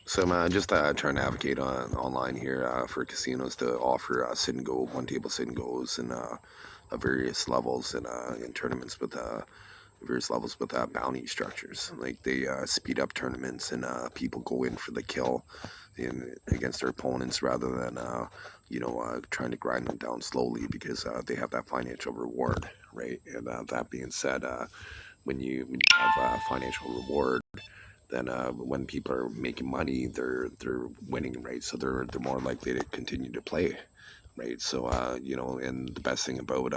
So I'm just trying to advocate on online here for casinos to offer sit and go, one table sit and goes, and various levels and in tournaments with various levels with bounty structures. Like they speed up tournaments and people go in for the kill against their opponents rather than trying to grind them down slowly because they have that financial reward, right? And that being said, when you have financial reward, then when people are making money, they're winning, right? So they're more likely to continue to play, right? So and the best thing about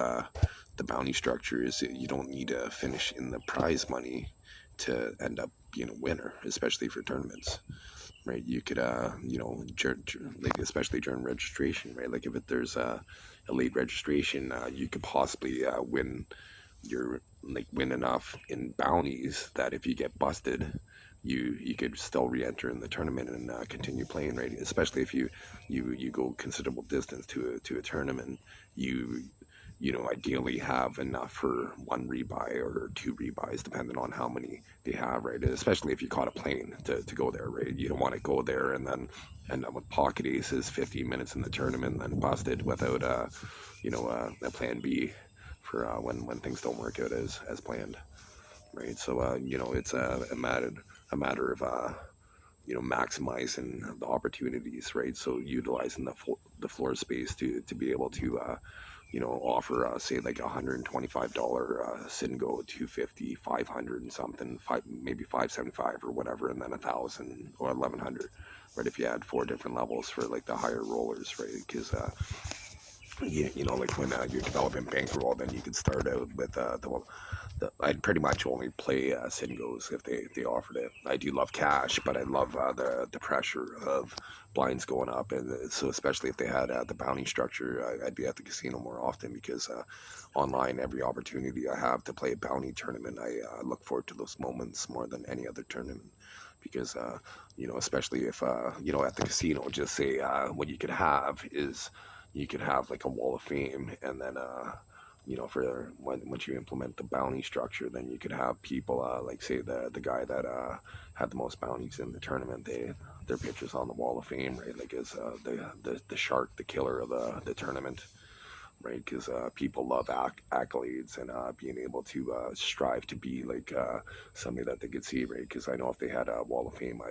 the bounty structure is that you don't need to finish in the prize money to end up being a winner, especially for tournaments, right? You could like especially during registration, right? Like if there's a late registration, you could possibly win enough in bounties that if you get busted, you could still re-enter in the tournament and continue playing, right? Especially if you go considerable distance to a tournament, you ideally have enough for one rebuy or two rebuys, depending on how many they have, right? Especially if you caught a plane to go there, right? You don't want to go there and then end up with pocket aces 15 minutes in the tournament and then busted without a plan B for when things don't work out as planned, right? So it's a matter of maximizing the opportunities, right? So utilizing the floor space to be able to offer say like $125 sit and go, 250, 500 and something, maybe 575 or whatever, and then 1,000 or 1,100, right? If you had four different levels for like the higher rollers, right? Because like when you're developing bankroll, then you could start out with I'd pretty much only play singles if they offered it. I do love cash, but I love the pressure of blinds going up, and so especially if they had the bounty structure, I'd be at the casino more often because online, every opportunity I have to play a bounty tournament, I look forward to those moments more than any other tournament. Because especially if at the casino, just say what you could have is you could have like a wall of fame, and then for once you implement the bounty structure, then you could have people like say the guy that had the most bounties in the tournament, their pictures on the wall of fame, right? Like as the shark, the killer of the tournament, right? Because people love accolades and being able to strive to be like somebody that they could see, right? Because I know if they had a wall of fame, I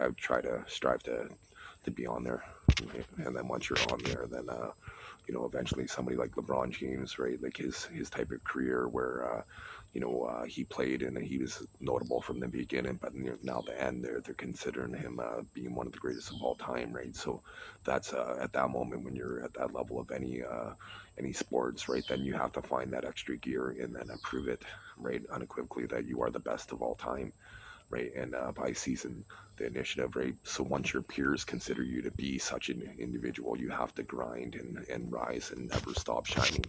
would try to strive to be on there, right? And then once you're on there, then eventually somebody like LeBron James, right? Like his type of career where he played and he was notable from the beginning, but now the end, they're considering him being one of the greatest of all time, right? So that's at that moment when you're at that level of any sports, right? Then you have to find that extra gear and then prove it, right, unequivocally that you are the best of all time, right? And by season the initiative, right? So once your peers consider you to be such an individual, you have to grind and rise and never stop shining.